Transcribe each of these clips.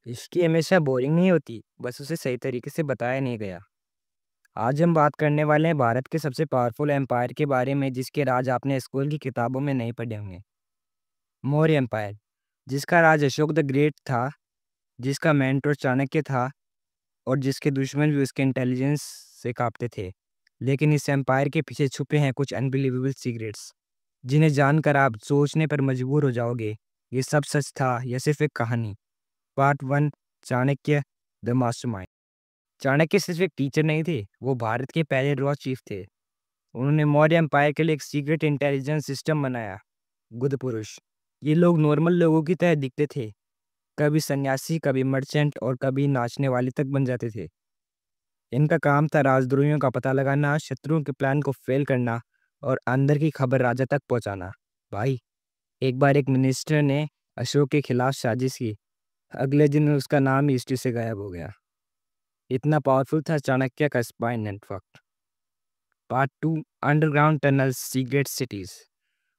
History हमेशा boring नहीं होती, बस उसे सही तरीके से बताया नहीं गया। आज हम बात करने वाले हैं भारत के सबसे पावरफुल एम्पायर के बारे में, जिसके राज आपने स्कूल की किताबों में नहीं पढ़े होंगे। मौर्य एम्पायर, जिसका राज अशोक द ग्रेट था, जिसका मेंटर चाणक्य था और जिसके दुश्मन भी उसके इंटेलिजेंस से कांपते थे। लेकिन इस एम्पायर के पीछे छुपे हैं कुछ अनबिलीवेबल सीक्रेट्स, जिन्हें जानकर आप सोचने पर मजबूर हो जाओगे, ये सब सच था या सिर्फ एक कहानी। Part one, Chanakya the mastermind. Chanakya सिर्फ एक टीचर नहीं थे, वो भारत के पहले रॉ चीफ थे। उन्होंने मौर्य एम्पायर के लिए एक सीक्रेट इंटेलिजेंस सिस्टम बनाया, गुप्त पुरुष। ये लोग नॉर्मल लोगों की तरह दिखते थे, कभी सन्यासी, कभी मर्चेंट और कभी नाचने वाले तक बन जाते थे। इनका काम था राजद्रोहियों का पता लगाना, शत्रुओं के प्लान को फेल करना और अंदर की खबर राजा तक पहुंचाना। भाई, एक बार एक मिनिस्टर ने अशोक के खिलाफ साजिश की, अगले दिन उसका नाम हिस्ट्री से गायब हो गया। इतना पावरफुल था चाणक्य का spy network. Part two, underground tunnel secret cities.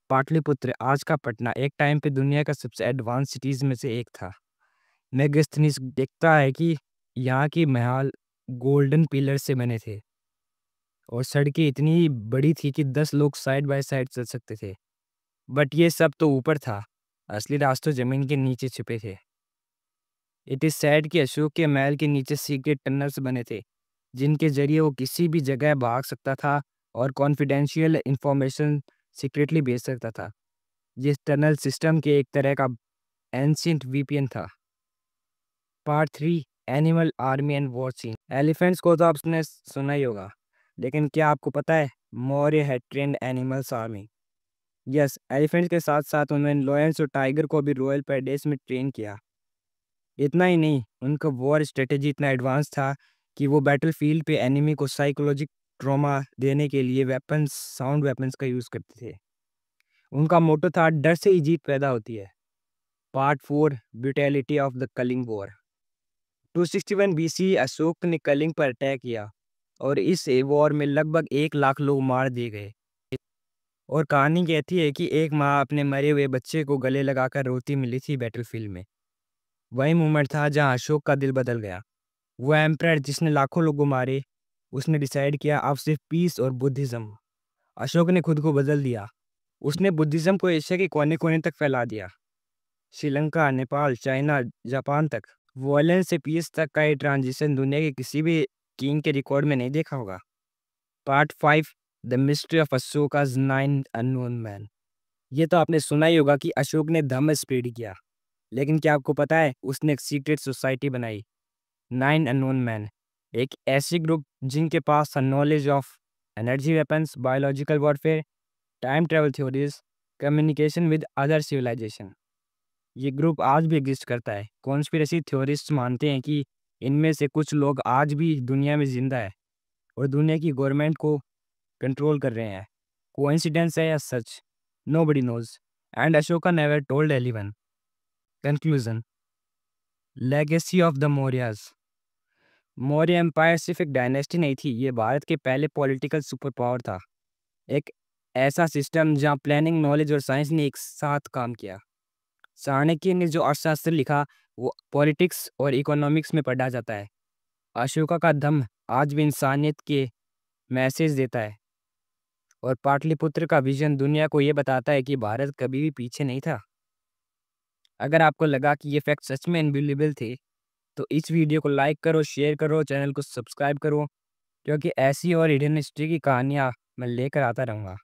Pataliputra, आज का पटना, एक टाइम पे दुनिया का सबसे एडवांस सिटीज में से एक था। मेगास्थनीज देखता है कि यहाँ की महल गोल्डन पिलर से बने थे और सड़कें इतनी बड़ी थी कि 10 लोग साइड बाय साइड चल सकते थे। बट ये सब तो ऊपर था, असली राज तो जमीन के नीचे छिपे थे। इट इज सैड कि अशोक के महल के नीचे सीक्रेट टनल्स बने थे, जिनके जरिए वो किसी भी जगह भाग सकता था और कॉन्फिडेंशियल इंफॉर्मेशन सीक्रेटली भेज सकता था। जिस टनल सिस्टम के एक तरह का एंशियंट वीपीएन था। Part three, animal army and war scene. Elephants को तो आपने सुना ही होगा, लेकिन क्या आपको पता है Maurya had trained animals army? Yes, elephants के साथ साथ उन्होंने लॉयंस और टाइगर को भी रॉयल पैलेस में ट्रेन किया। इतना ही नहीं, उनका वॉर स्ट्रेटेजी इतना एडवांस था कि वो बैटलफील्ड पे एनिमी को साइकोलॉजिक ट्रॉमा देने के लिए वेपन्स, साउंड वेपन्स का यूज़ करते थे। उनका मोटो था, डर से ही जीत पैदा होती है। Part four, brutality of the Kalinga war. 261 BC Ashoka ने कलिंग पर अटैक किया और इस वॉर में लगभग 1 लाख लोग मार दिए गए। और कहानी कहती है कि एक माँ अपने मरे हुए बच्चे को गले लगाकर रोती मिली थी बैटलफील्ड में। वही मोमेंट था जहाँ अशोक का दिल बदल गया। वो एम्परर जिसने लाखों लोगों मारे, उसने डिसाइड किया अब सिर्फ पीस और बुद्धिज्म। अशोक ने खुद को बदल दिया। उसने बुद्धिज्म को एशिया के कोने कोने तक फैला दिया, श्रीलंका, नेपाल, चाइना, जापान तक। वॉयलेंस से पीस तक का ये ट्रांजिशन दुनिया के किसी भी किंग के रिकॉर्ड में नहीं देखा होगा। Part five, the mystery of Ashoka's 9 unknown man. ये तो आपने सुना ही होगा कि अशोक ने धम्म स्प्रेड किया, लेकिन क्या आपको पता है उसने एक सीक्रेट सोसाइटी बनाई, 9 अननोन मैन। एक ऐसी ग्रुप जिनके पास था knowledge of energy weapons, biological warfare, time travel theories, communication with other civilisation. ये ग्रुप आज भी एग्जिस्ट करता है। कॉन्स्पिरेसी थ्योरिस्ट्स मानते हैं कि इनमें से कुछ लोग आज भी दुनिया में जिंदा है और दुनिया की गवर्नमेंट को कंट्रोल कर रहे हैं। कोइंसिडेंस है या सच, nobody knows, and Ashoka never told anyone. Conclusion, legacy of the Mauryas. Maurya empire सिर्फ एक डायनेस्टी नहीं थी, ये भारत के पहले पॉलिटिकल सुपर पावर था। एक ऐसा सिस्टम जहाँ प्लानिंग, नॉलेज और साइंस ने एक साथ काम किया। चाणक्य ने जो अर्थशास्त्र लिखा वो पॉलिटिक्स और इकोनॉमिक्स में पढ़ा जाता है। अशोका का दम आज भी इंसानियत के मैसेज देता है और पाटलिपुत्र का विजन दुनिया को ये बताता है कि भारत कभी भी पीछे नहीं था। अगर आपको लगा कि ये फैक्ट सच में अनबिलीवेबल थे, तो इस वीडियो को लाइक करो, शेयर करो, चैनल को सब्सक्राइब करो, क्योंकि ऐसी और हिडन हिस्ट्री की कहानियाँ मैं लेकर आता रहूँगा।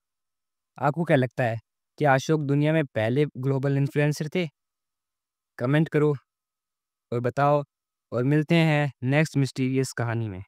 आपको क्या लगता है कि अशोक दुनिया में पहले ग्लोबल इन्फ्लुएंसर थे? कमेंट करो और बताओ, और मिलते हैं नेक्स्ट मिस्टीरियस कहानी में।